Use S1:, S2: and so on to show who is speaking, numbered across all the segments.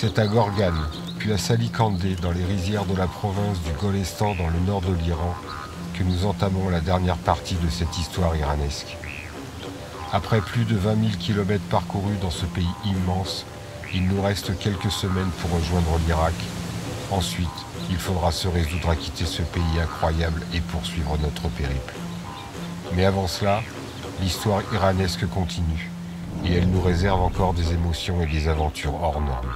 S1: C'est à Gorgane, puis à Salikandé, dans les rizières de la province du Golestan dans le nord de l'Iran, que nous entamons la dernière partie de cette histoire iranesque. Après plus de 20 000 kilomètres parcourus dans ce pays immense, il nous reste quelques semaines pour rejoindre l'Irak. Ensuite, il faudra se résoudre à quitter ce pays incroyable et poursuivre notre périple. Mais avant cela, l'histoire iranesque continue, et elle nous réserve encore des émotions et des aventures hors normes.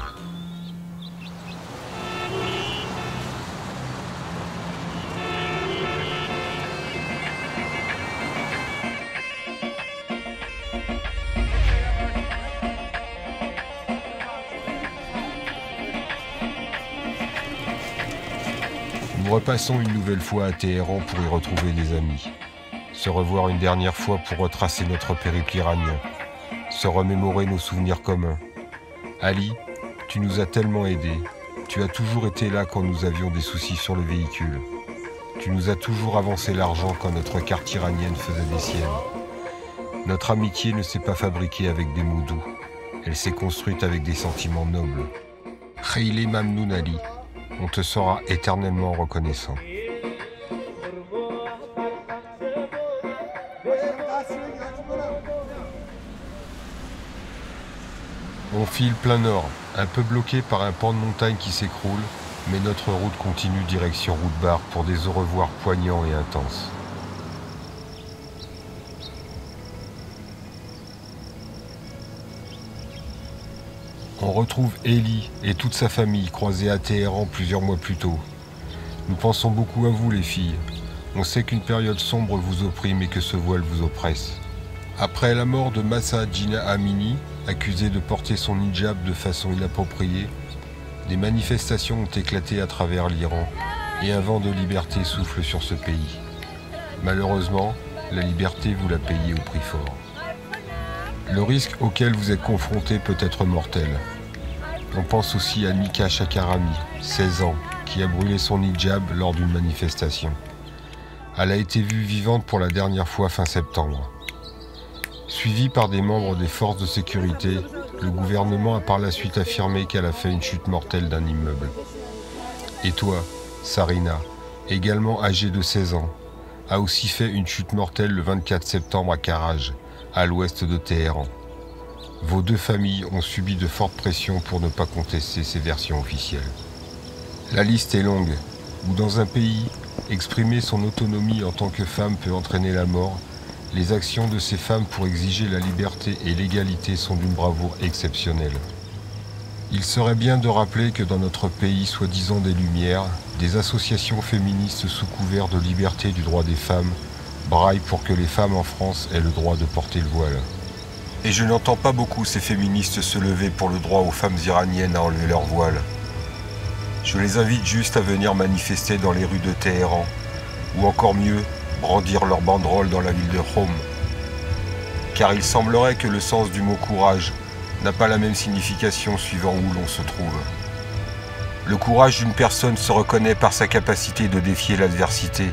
S1: Nous repassons une nouvelle fois à Téhéran pour y retrouver des amis. Se revoir une dernière fois pour retracer notre périple iranien. Se remémorer nos souvenirs communs. Ali, tu nous as tellement aidés. Tu as toujours été là quand nous avions des soucis sur le véhicule. Tu nous as toujours avancé l'argent quand notre carte iranienne faisait des siennes. Notre amitié ne s'est pas fabriquée avec des mots doux. Elle s'est construite avec des sentiments nobles. Khaylé Mamnoun Ali, on te sera éternellement reconnaissant. On file plein nord, un peu bloqué par un pan de montagne qui s'écroule, mais notre route continue direction Roudbar pour des au revoir poignants et intenses. On retrouve Eli et toute sa famille croisés à Téhéran plusieurs mois plus tôt. Nous pensons beaucoup à vous les filles. On sait qu'une période sombre vous opprime et que ce voile vous oppresse. Après la mort de Mahsa Jina Amini, accusée de porter son hijab de façon inappropriée, des manifestations ont éclaté à travers l'Iran et un vent de liberté souffle sur ce pays. Malheureusement, la liberté vous la payez au prix fort. Le risque auquel vous êtes confronté peut être mortel. On pense aussi à Mika Shakarami, 16 ans, qui a brûlé son hijab lors d'une manifestation. Elle a été vue vivante pour la dernière fois fin septembre. Suivie par des membres des forces de sécurité, le gouvernement a par la suite affirmé qu'elle a fait une chute mortelle d'un immeuble. Et toi, Sarina, également âgée de 16 ans, a aussi fait une chute mortelle le 24 septembre à Karaj, à l'ouest de Téhéran. Vos deux familles ont subi de fortes pressions pour ne pas contester ces versions officielles. La liste est longue, où dans un pays, exprimer son autonomie en tant que femme peut entraîner la mort, les actions de ces femmes pour exiger la liberté et l'égalité sont d'une bravoure exceptionnelle. Il serait bien de rappeler que dans notre pays, soi-disant des Lumières, des associations féministes sous couvert de liberté du droit des femmes braillent pour que les femmes en France aient le droit de porter le voile. Et je n'entends pas beaucoup ces féministes se lever pour le droit aux femmes iraniennes à enlever leur voile. Je les invite juste à venir manifester dans les rues de Téhéran, ou encore mieux, brandir leur banderole dans la ville de Qom. Car il semblerait que le sens du mot courage n'a pas la même signification suivant où l'on se trouve. Le courage d'une personne se reconnaît par sa capacité de défier l'adversité,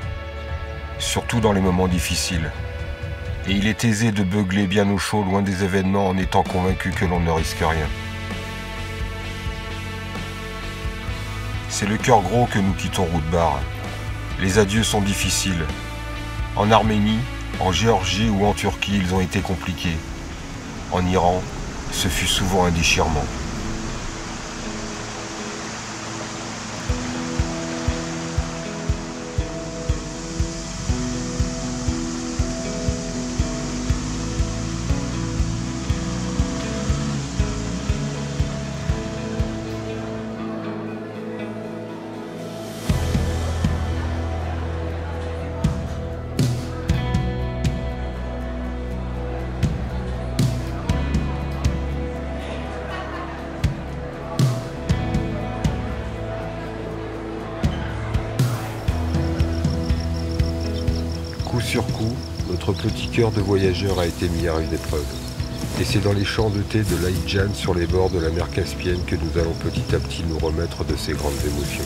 S1: surtout dans les moments difficiles. Et il est aisé de beugler bien au chaud loin des événements en étant convaincu que l'on ne risque rien. C'est le cœur gros que nous quittons Roudbar. Les adieux sont difficiles. En Arménie, en Géorgie ou en Turquie, ils ont été compliqués. En Iran, ce fut souvent un déchirement. Coup sur coup, notre petit cœur de voyageur a été mis à rude épreuve. Et c'est dans les champs de thé de l'Aïdjan sur les bords de la mer Caspienne que nous allons petit à petit nous remettre de ces grandes émotions.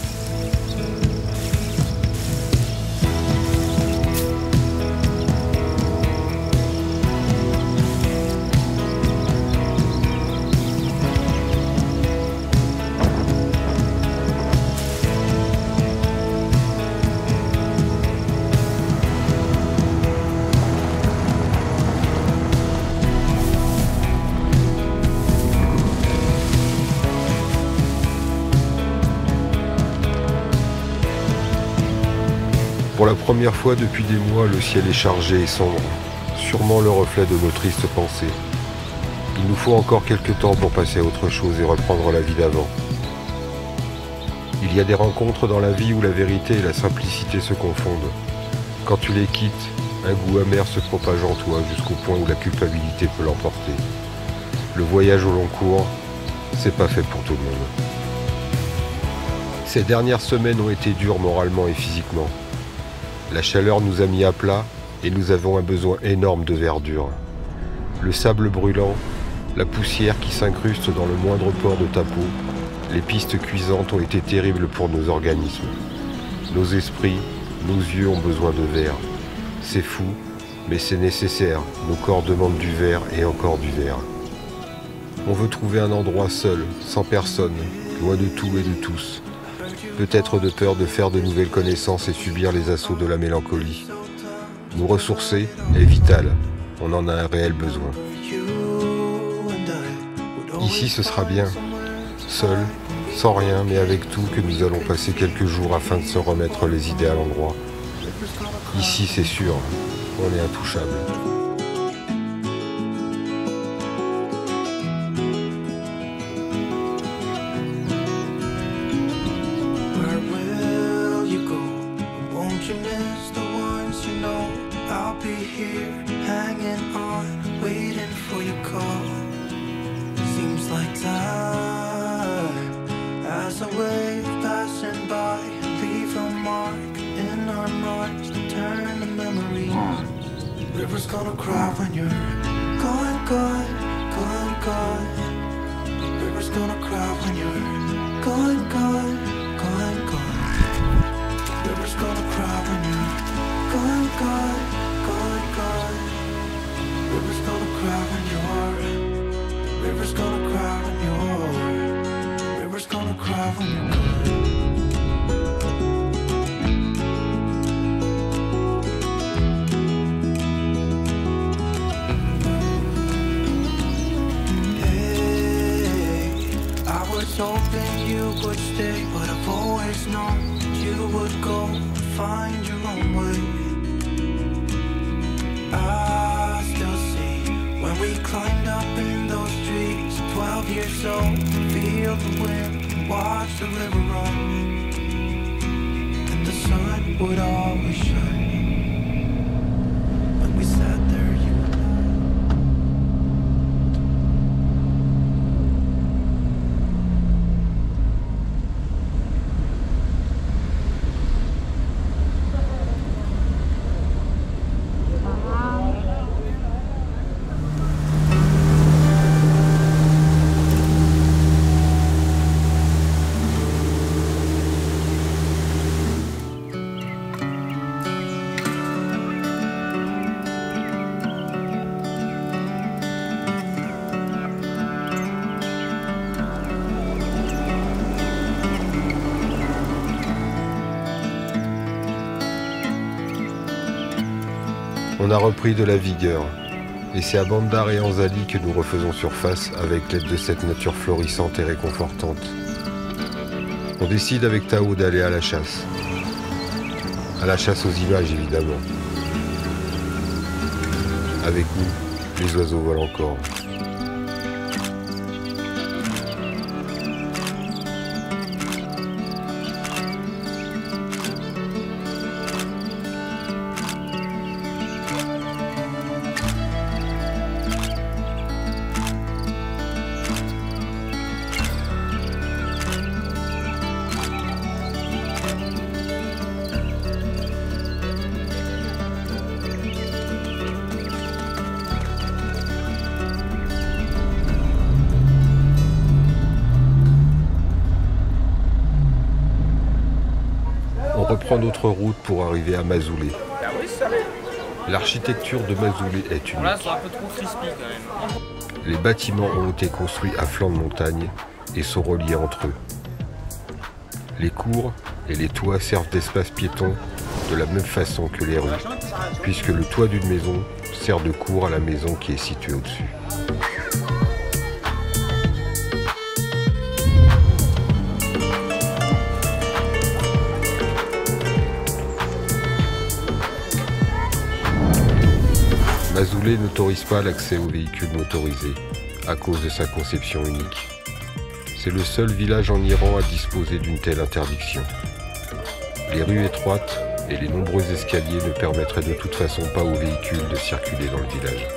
S1: Pour la première fois depuis des mois, le ciel est chargé et sombre, sûrement le reflet de nos tristes pensées. Il nous faut encore quelques temps pour passer à autre chose et reprendre la vie d'avant. Il y a des rencontres dans la vie où la vérité et la simplicité se confondent. Quand tu les quittes, un goût amer se propage en toi jusqu'au point où la culpabilité peut l'emporter. Le voyage au long cours, c'est pas fait pour tout le monde. Ces dernières semaines ont été dures moralement et physiquement. La chaleur nous a mis à plat et nous avons un besoin énorme de verdure. Le sable brûlant, la poussière qui s'incruste dans le moindre pore de ta peau, les pistes cuisantes ont été terribles pour nos organismes. Nos esprits, nos yeux ont besoin de verre. C'est fou, mais c'est nécessaire. Nos corps demandent du verre et encore du verre. On veut trouver un endroit seul, sans personne, loin de tout et de tous. Peut-être de peur de faire de nouvelles connaissances et subir les assauts de la mélancolie. Nous ressourcer est vital. On en a un réel besoin. Ici, ce sera bien. Seul, sans rien, mais avec tout, que nous allons passer quelques jours afin de se remettre les idées à l'endroit. Ici, c'est sûr, on est intouchable.
S2: As a wave passing by, leave a mark in our minds, turn to memories. River's gonna cry when you're gone, gone, gone, gone. River's gonna cry when you're gone, gone, gone, gone. River's gonna cry when you're gone, gone, gone, gone. River's gonna cry when you're. River's gonna cry when you're. River's gonna cry when you're gone. Hey, I was hoping you would stay, but I've always known you would go and find your own way. I still see when we climbed up in those trees, 12 years old, feel the wind, watch the river run, and the sun would always shine. When we sat there, you and
S1: On a repris de la vigueur, et c'est à Bandar et Anzali que nous refaisons surface avec l'aide de cette nature florissante et réconfortante. On décide avec Tao d'aller à la chasse. À la chasse aux images, évidemment. Avec nous, les oiseaux volent encore. On reprend notre route pour arriver à Mazoulé. L'architecture de Mazoulé est unique.
S3: Là, c'est un peu trop crispy quand même.
S1: Les bâtiments ont été construits à flanc de montagne et sont reliés entre eux. Les cours et les toits servent d'espace piéton de la même façon que les rues, puisque le toit d'une maison sert de cour à la maison qui est située au-dessus. Tremblay n'autorise pas l'accès aux véhicules motorisés à cause de sa conception unique. C'est le seul village en Iran à disposer d'une telle interdiction. Les rues étroites et les nombreux escaliers ne permettraient de toute façon pas aux véhicules de circuler dans le village.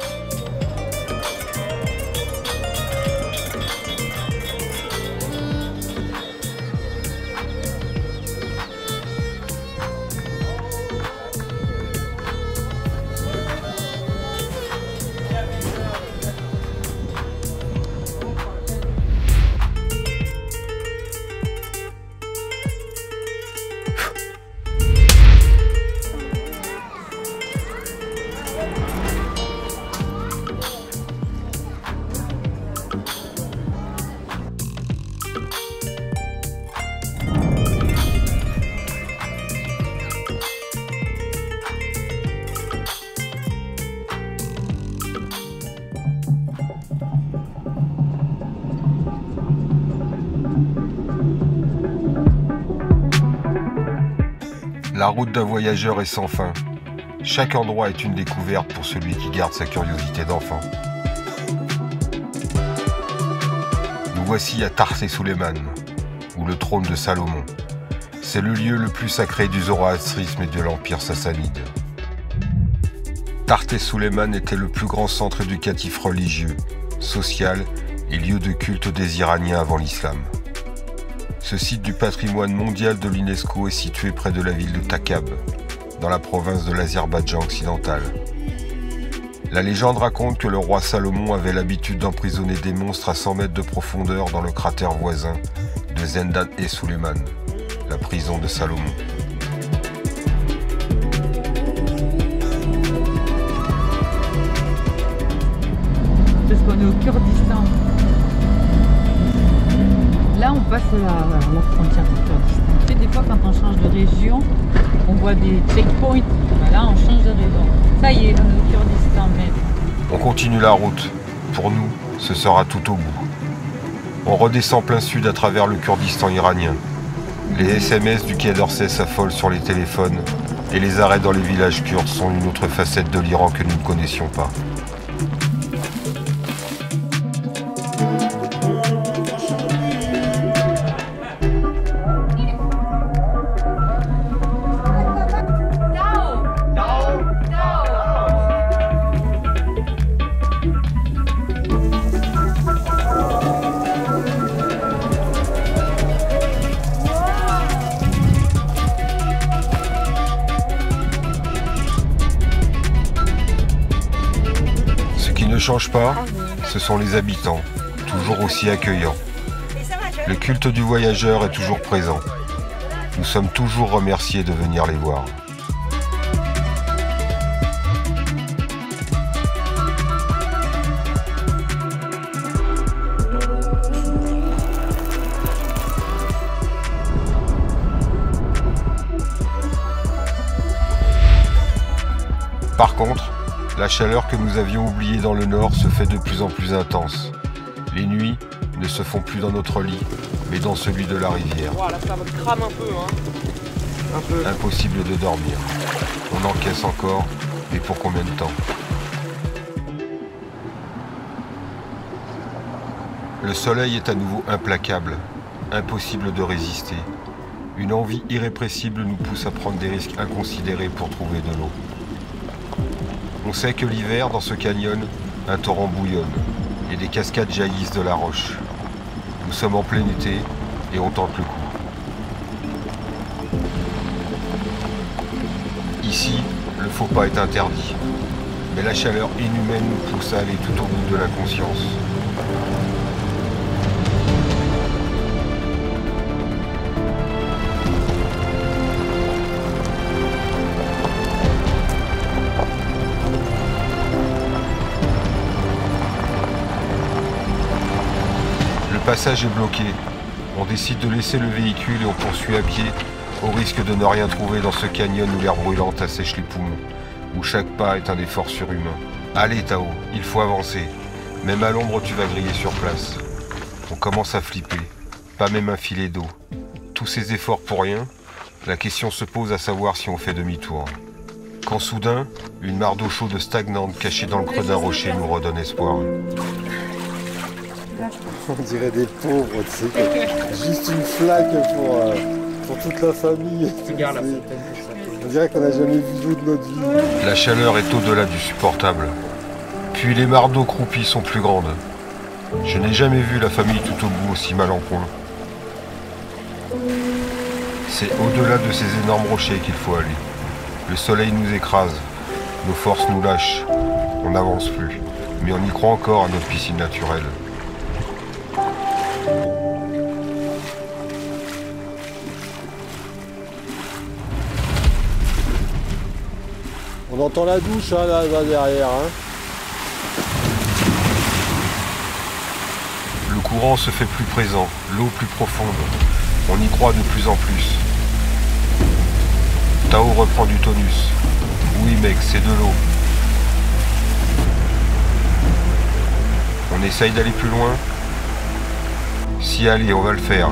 S1: La route d'un voyageur est sans fin. Chaque endroit est une découverte pour celui qui garde sa curiosité d'enfant. Nous voici à Tarse Suleyman, ou le trône de Salomon. C'est le lieu le plus sacré du zoroastrisme et de l'empire sassanide. Tarse Suleyman était le plus grand centre éducatif religieux, social et lieu de culte des Iraniens avant l'islam. Ce site du patrimoine mondial de l'UNESCO est situé près de la ville de Takab, dans la province de l'Azerbaïdjan occidental. La légende raconte que le roi Salomon avait l'habitude d'emprisonner des monstres à 100 mètres de profondeur dans le cratère voisin de Zendan-e-Suleyman, la prison de Salomon.
S3: Parce qu'on est au Kurdistan. Là, on passe à la frontière du Kurdistan. Tu sais, des fois, quand on change de région, on voit des checkpoints. Là, on change de région. Ça y est, on est au Kurdistan même.
S1: On continue la route. Pour nous, ce sera tout au bout. On redescend plein sud à travers le Kurdistan iranien. Les SMS du Quai d'Orsay s'affolent sur les téléphones et les arrêts dans les villages kurdes sont une autre facette de l'Iran que nous ne connaissions pas. Ne change pas, ce sont les habitants, toujours aussi accueillants. Le culte du voyageur est toujours présent. Nous sommes toujours remerciés de venir les voir. Par contre, la chaleur que nous avions oubliée dans le nord se fait de plus en plus intense. Les nuits ne se font plus dans notre lit, mais dans celui de la rivière.
S4: Wow, là, ça me crame un peu, hein. Un peu.
S1: Impossible de dormir. On encaisse encore, mais pour combien de temps? Le soleil est à nouveau implacable, impossible de résister. Une envie irrépressible nous pousse à prendre des risques inconsidérés pour trouver de l'eau. On sait que l'hiver, dans ce canyon, un torrent bouillonne et des cascades jaillissent de la roche. Nous sommes en plein été et on tente le coup. Ici, le faux pas est interdit, mais la chaleur inhumaine nous pousse à aller tout au bout de l'inconscience. Le passage est bloqué. On décide de laisser le véhicule et on poursuit à pied, au risque de ne rien trouver dans ce canyon où l'air brûlant assèche les poumons, où chaque pas est un effort surhumain. Allez Tao, il faut avancer. Même à l'ombre tu vas griller sur place. On commence à flipper. Pas même un filet d'eau. Tous ces efforts pour rien? La question se pose à savoir si on fait demi-tour. Quand soudain, une mare d'eau chaude stagnante cachée dans le creux d'un rocher nous redonne espoir.
S5: On dirait des pauvres, tu sais, juste une flaque pour toute la famille. On dirait qu'on n'a jamais vu d'eau de notre vie.
S1: La chaleur est au-delà du supportable. Puis les mares d'eau croupies sont plus grandes. Je n'ai jamais vu la famille tout au bout aussi mal en point. C'est au-delà de ces énormes rochers qu'il faut aller. Le soleil nous écrase, nos forces nous lâchent, on n'avance plus. Mais on y croit encore à notre piscine naturelle.
S5: On entend la douche hein, là derrière. Hein.
S1: Le courant se fait plus présent, l'eau plus profonde. On y croit de plus en plus. Tao reprend du tonus. Oui mec, c'est de l'eau. On essaye d'aller plus loin. Si allez, on va le faire.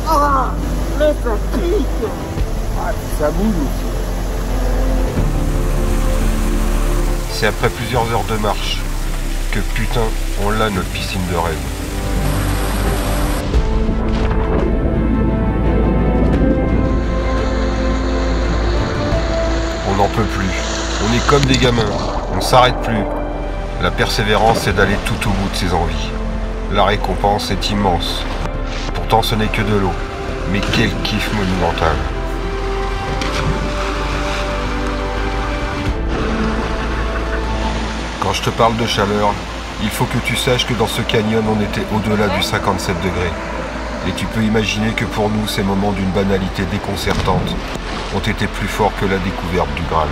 S5: Ah, le plastique. Ah, ça bouge aussi.
S1: C'est après plusieurs heures de marche que putain, on l'a notre piscine de rêve. On n'en peut plus. On est comme des gamins. On s'arrête plus. La persévérance, c'est d'aller tout au bout de ses envies. La récompense est immense. Pourtant, ce n'est que de l'eau. Mais quel kiff monumental. Quand je te parle de chaleur, il faut que tu saches que dans ce canyon, on était au-delà du 57 degrés. Et tu peux imaginer que pour nous, ces moments d'une banalité déconcertante ont été plus forts que la découverte du Graal.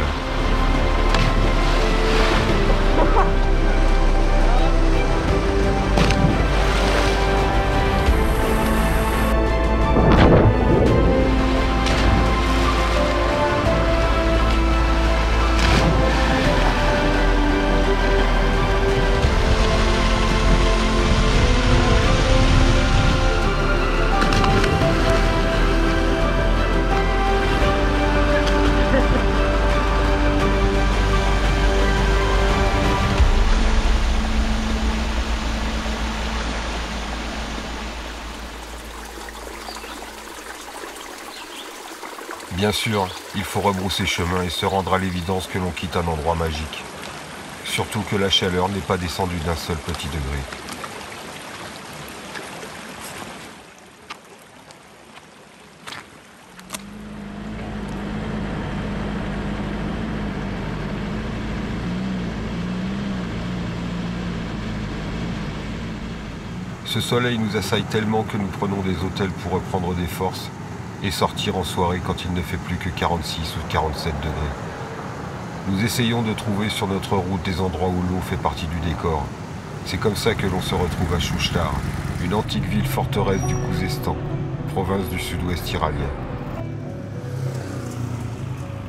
S1: Bien sûr, il faut rebrousser chemin et se rendre à l'évidence que l'on quitte un endroit magique. Surtout que la chaleur n'est pas descendue d'un seul petit degré. Ce soleil nous assaille tellement que nous prenons des hôtels pour reprendre des forces et sortir en soirée quand il ne fait plus que 46 ou 47 degrés. Nous essayons de trouver sur notre route des endroits où l'eau fait partie du décor. C'est comme ça que l'on se retrouve à Chouchtar, une antique ville forteresse du Khouzestan, province du sud-ouest iranien.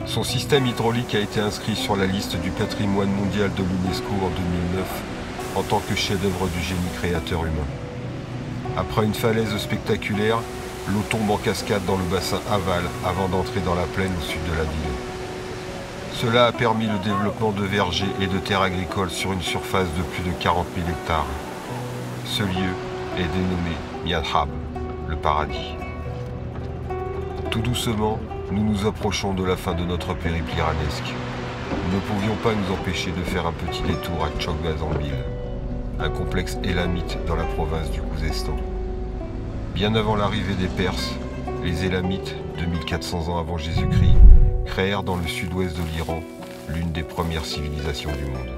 S1: Son système hydraulique a été inscrit sur la liste du patrimoine mondial de l'UNESCO en 2009 en tant que chef-d'œuvre du génie créateur humain. Après une falaise spectaculaire, l'eau tombe en cascade dans le bassin aval avant d'entrer dans la plaine au sud de la ville. Cela a permis le développement de vergers et de terres agricoles sur une surface de plus de 40 000 hectares. Ce lieu est dénommé Miadhab, le paradis. Tout doucement, nous nous approchons de la fin de notre périple iranesque. Nous ne pouvions pas nous empêcher de faire un petit détour à Tchokbazambil, un complexe élamite dans la province du Khouzestan. Bien avant l'arrivée des Perses, les Élamites, 2400 ans avant Jésus-Christ, créèrent dans le sud-ouest de l'Iran l'une des premières civilisations du monde.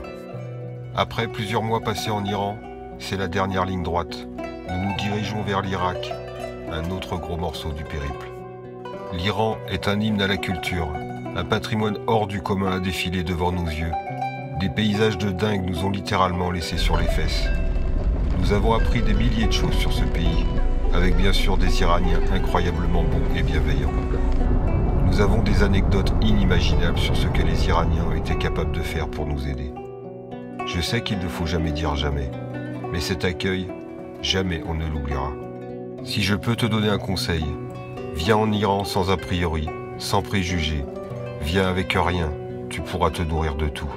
S1: Après plusieurs mois passés en Iran, c'est la dernière ligne droite. Nous nous dirigeons vers l'Irak, un autre gros morceau du périple. L'Iran est un hymne à la culture, un patrimoine hors du commun à défiler devant nos yeux. Des paysages de dingue nous ont littéralement laissés sur les fesses. Nous avons appris des milliers de choses sur ce pays, avec bien sûr des Iraniens incroyablement bons et bienveillants. Nous avons des anecdotes inimaginables sur ce que les Iraniens ont été capables de faire pour nous aider. Je sais qu'il ne faut jamais dire jamais, mais cet accueil, jamais on ne l'oubliera. Si je peux te donner un conseil, Viens en Iran sans a priori, sans préjugés. Viens avec rien, tu pourras te nourrir de tout.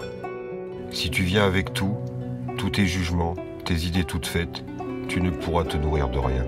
S1: Si tu viens avec tout, tous tes jugements, tes idées toutes faites, tu ne pourras te nourrir de rien.